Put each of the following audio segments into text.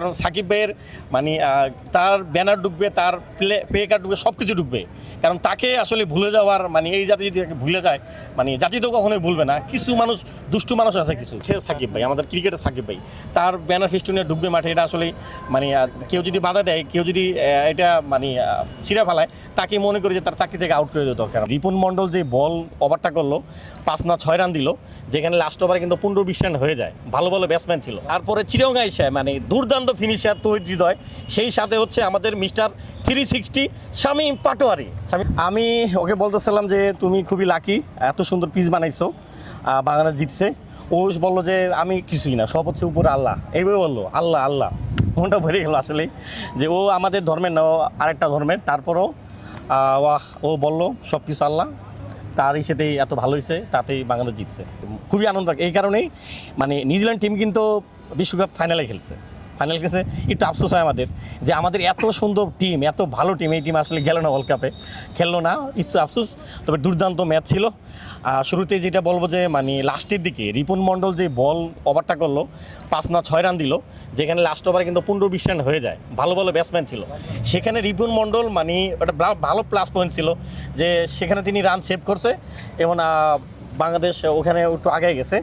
কারণ সাকিব ভাইয়ের মানে তার ব্যানার ঢুকবে, তার পে কার্ড ঢুকবে, সব কিছু ঢুকবে। কারণ তাকে আসলে ভুলে যাওয়ার মানে এই জাতি যদি ভুলে যায় মানে জাতি তো কখনোই ভুলবে না। কিছু মানুষ দুষ্টু মানুষ আছে কিছু, সে সাকিব ভাই, আমাদের ক্রিকেটের সাকিব ভাই, তার ব্যানার ফেস্টুনে ঢুকবে মাঠে। এটা আসলে মানে কেউ যদি বাধা দেয়, কেউ যদি এটা মানে ছিঁড়ে ফেলায়, তাকে মনে করি যে তার চাকরি থেকে আউট করে দেওয়া দরকার। রিপুন মণ্ডল যে বল ওভারটা করলো, 5 না 6 রান দিল, যেখানে লাস্ট ওভারে কিন্তু 15-20 রান হয়ে যায়। ভালো ভালো ব্যাটসম্যান ছিল। তারপরে চিরঙ্গা এসে মানে দুর্দান্ত ফিনিশার তৌহিদ হৃদয়, সেই সাথে হচ্ছে আমাদের মিস্টার 360 শামীম পাটোয়ারি। আমি ওকে বলতেছিলাম যে তুমি খুবই লাকি, এত সুন্দর পিচ বানাইছো, বাংলাদেশ জিতছে। ও বললো যে আমি কিছুই না, সব হচ্ছে উপরে আল্লাহ। এইভাবে বললো আল্লাহ আল্লাহ, মনটা ভরে গেল আসলে যে ও আমাদের ধর্মের না, ও আরেকটা ধর্মের। তারপরও ও বললো সব কিছু আল্লাহ, তার সাথেই এত ভালো হয়েছে, তাতেই বাংলাদেশ জিতছে। খুবই আনন্দ। এই কারণেই মানে নিউজিল্যান্ড টিম কিন্তু বিশ্বকাপ ফাইনালে খেলছে, একটু আফসোস হয় আমাদের যে আমাদের এত সুন্দর টিম, এত ভালো টিম, এই টিম আসলে গেল না, ওয়ার্ল্ড কাপে খেললো না, একটু আফসোস। তবে দুর্দান্ত ম্যাচ ছিল। শুরুতে যেটা বলবো যে মানে লাস্টের দিকে রিপুন মণ্ডল যে বল ওভারটা করলো, 5 না 6 রান দিল, যেখানে লাস্ট ওভারে কিন্তু 15-20 রান হয়ে যায়। ভালো ভালো ব্যাটসম্যান ছিল সেখানে। রিপুন মণ্ডল মানে একটা ভালো প্লাস পয়েন্ট ছিল যে সেখানে তিনি রান সেভ করছে এবং বাংলাদেশ ওখানে একটু আগে গেছে।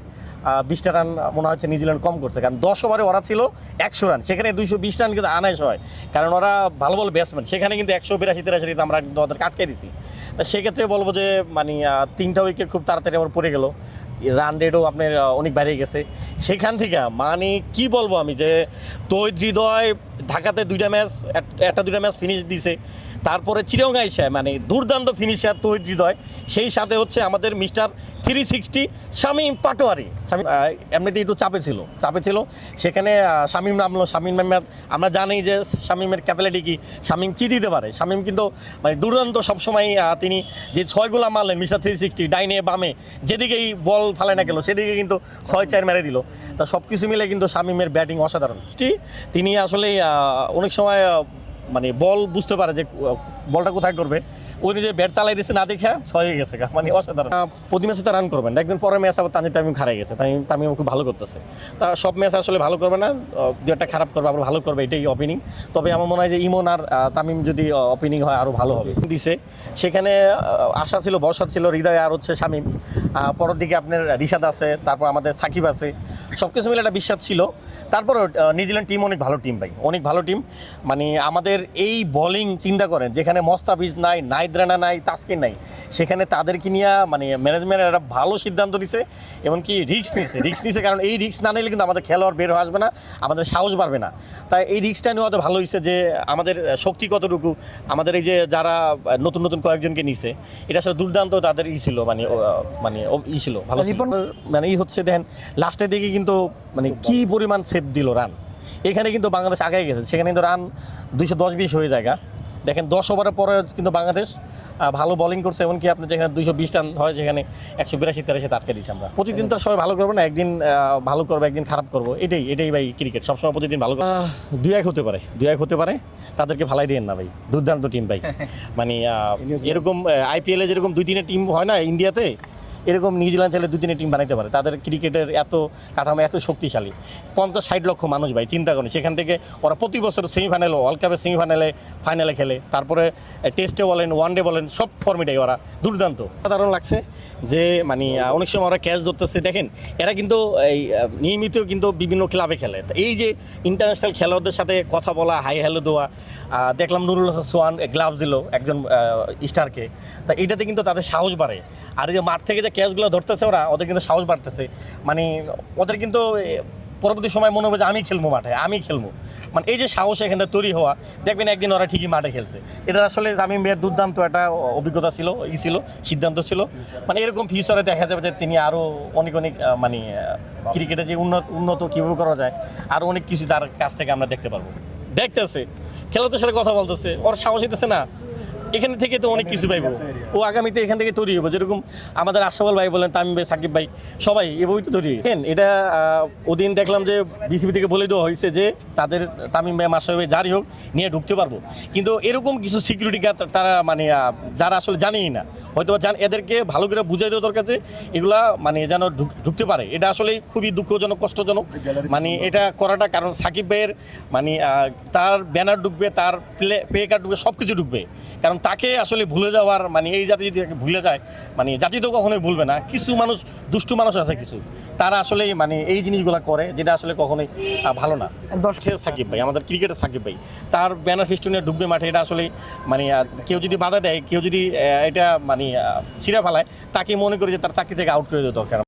20টা রান মনে হচ্ছে নিউজিল্যান্ড কম করছে, কারণ 10 ওভারে ওরা ছিল 100 রান, সেখানে 220 রান কিন্তু আনাইস হয়, কারণ ওরা ভালো ভালো ব্যাটসম্যান। সেখানে কিন্তু 182-83 আমরা কিন্তু ওদের আটকে দিছি। তা সেক্ষেত্রে বলবো যে মানে 3টা উইকেট খুব তাড়াতাড়ি আমার পড়ে গেল, রান রেটও আপনার অনেক বেড়ে গেছে। সেখান থেকে মানে কি বলবো আমি যে তৌহিদ হৃদয় ঢাকাতে 2টা ম্যাচ, একটা 2টা ম্যাচ ফিনিশ দিছে। তারপরে চিরঙ্গা এসে মানে দুর্দান্ত ফিনিশার তৌহিদ হৃদয়, সেই সাথে হচ্ছে আমাদের মিস্টার 360 শামীম পাটোয়ারি। এমনিতে একটু চাপে ছিল সেখানে। শামীম নামলো, শামীম আমরা জানি যে শামীমের ক্যাপাবিলিটি কি, শামীম কী দিতে পারে। শামীম কিন্তু মানে দুর্দান্ত সবসময়, তিনি যে 6 মারলেন মিস্টার 360, ডাইনে বামে যেদিকেই বল ফালে না গেল সেদিকে কিন্তু 6-4 মেরে দিল। তা সব কিছু মিলে কিন্তু শামীমের ব্যাটিং অসাধারণ। তিনি আসলে অনেক সময় মানে বল বুঝতে পারে যে বলটা কোথায় করবে, ওই যে ব্যাট চালাই দিচ্ছে না দেখে 6 হয়ে গেছে, মানে অসাধারণ। প্রতি ম্যাচে তো রান করবেন, দেখবেন পরের ম্যাচ আবার তামিম হারিয়ে গেছে। তামিম খুব ভালো করতেছে। তা সব ম্যাচ আসলে ভালো করবে না, 2-একটা খারাপ করবে, আবার ভালো করবে, এটাই ওপেনিং। তবে আমার মনে হয় যে ইমন আর তামিম যদি ওপেনিং হয় আরও ভালো হবে। দিছে সেখানে আশা ছিল, ভরসা ছিল হৃদয় আর হচ্ছে শামীম। পরের দিকে আপনার রিশাদ আছে, তারপর আমাদের সাকিব আছে, সব কিছু মিলে একটা বিশ্বাস ছিল। তারপরে নিউজিল্যান্ড টিম অনেক ভালো টিম ভাই, অনেক ভালো টিম। মানে আমাদের এই বোলিং চিন্তা করেন, যেখানে মোস্তাফিজ নাই, নাহিদ রানা নাই, তাসকিন নাই, সেখানে তাদেরকে নিয়ে মানে ম্যানেজমেন্টের একটা ভালো সিদ্ধান্ত নিছে, এমনকি রিস্ক নিছে। কারণ এই রিস্ক না নিলে কিন্তু আমাদের খেলোয়াড় বের হয়ে আসবে না, আমাদের সাহস বাড়বে না। তাই এই রিস্কটা নিয়ে আমাদের ভালো হয়েছে যে আমাদের শক্তি কতটুকু, আমাদের এই যে যারা নতুন কয়েকজনকে নিছে, এটা আসলে দুর্দান্ত তাদের ছিল, মানে ছিল ভালো মানে হচ্ছে। দেখেন লাস্টের দিকে কিন্তু মানে কি পরিমাণ সেভ দিল রান, এখানে কিন্তু বাংলাদেশ আগায় গেছে। সেখানে কিন্তু রান 210-20 হয়ে জায়গা। দেখেন 10 ওভারের পরে কিন্তু বাংলাদেশ ভালো বোলিং করছে, এমনকি আপনি যেখানে 220 রান হয়, যেখানে 182-83 আটকে দিচ্ছি আমরা। প্রতিদিন তো সবাই ভালো করবো না, একদিন ভালো করবো, একদিন খারাপ করবো, এটাই ভাই ক্রিকেট। সবসময় প্রতিদিন ভালো 2-1 হতে পারে, তাদেরকে ভালাই দিয়েন না ভাই, দুর্দান্ত টিম ভাই। মানে এরকম IPL-এ যেরকম 2-3 টিম হয় না ইন্ডিয়াতে, এরকম নিউজিল্যান্ড চাইলে 2-3 টিম বানাইতে পারে। তাদের ক্রিকেটের এত কাঠামো, এত শক্তিশালী, 50-60 লক্ষ মানুষ ভাই, চিন্তা করেন। সেখান থেকে ওরা প্রতি বছর সেমিফাইনালে, ওয়ার্ল্ড কাপের ফাইনালে খেলে, তারপরে টেস্টে বলেন, ওয়ানডে বলেন, সব ফর্মেটেই ওরা দুর্দান্ত। সাধারণ লাগছে যে মানে অনেক সময় ওরা ক্যাচ ধরতেছে। দেখেন এরা কিন্তু এই নিয়মিত কিন্তু বিভিন্ন ক্লাবে খেলে। এই যে ইন্টারন্যাশনাল খেলোয়াড়দের সাথে কথা বলা, হাই হ্যালো দেওয়া, দেখলাম নুরুল হাসান সোহান গ্লাভস দিল একজন স্টারকে, তা এইটাতে কিন্তু তাদের সাহস বাড়ে। আর এই যে মাঠ থেকে যে ক্যাচগুলো ধরতেছে ওদের কিন্তু সাহস বাড়তেছে। মানে ওদের কিন্তু পরবর্তী সময় মনে হবে যে আমি খেলবো মাঠে, মানে এই যে সাহস এখানে তৈরি হওয়া, দেখবেন একদিন ওরা ঠিকই মাঠে খেলছে। এটা আসলে তামিম ভাইয়ের দুর্দান্ত একটা অভিজ্ঞতা ছিল, সিদ্ধান্ত ছিল। মানে এরকম ফিউচারে দেখা যাবে যে তিনি আরও অনেক মানে ক্রিকেটে যে উন্নত কীভাবে করা যায়, আরও অনেক কিছু তার কাছ থেকে আমরা দেখতে পারবো। দেখতেছে খেলোয়াড়দের সাথে কথা বলতেছে, ওর সাহস হইতেছে না, এখান থেকে তো অনেক কিছু পাইবো। ও আগামীতে এখান থেকে তৈরি হবো, যেরকম আমাদের আশরাফুল ভাই বলেন, তামিম ভাই, সাকিব ভাই, সবাই এভাবেই তো তৈরি হয়েছেন। এটা ওদিন দেখলাম যে বিসিবি থেকে বলে দেওয়া হয়েছে যে তাদের তামিম ভাই, মাশরাফি ভাই, যারই হোক নিয়ে ঢুকতে পারবো, কিন্তু এরকম কিছু সিকিউরিটি গার্ড তারা মানে যারা আসলে জানেই না, হয়তো এদেরকে ভালো করে বুঝাই দেওয়া দরকার যে এগুলা মানে যেন ঢুকতে পারে। এটা আসলে খুবই দুঃখজনক, কষ্টজনক মানে এটা করাটা। কারণ সাকিব ভাইয়ের মানে তার ব্যানার ঢুকবে, তার পে কার্ড ঢুকবে, সব কিছু ঢুকবে। কারণ তাকে আসলে ভুলে যাওয়ার মানে এই জাতি যদি তাকে ভুলে যায়, মানে জাতি তো কখনোই ভুলবে না। কিছু মানুষ, দুষ্টু মানুষ আছে কিছু, তারা আসলে মানে এই জিনিসগুলো করে, যেটা আসলে কখনোই ভালো না। সাকিব ভাই, আমাদের ক্রিকেটের সাকিব ভাই, তার ব্যানার ফেস্টুনে ঢুকবে মাঠে, এটা আসলে মানে কেউ যদি বাধা দেয়, কেউ যদি এটা মানে ছিঁড়ে ফেলায়, তাকে মনে করে যে তার চাকরি থেকে আউট করে দেওয়া দরকার।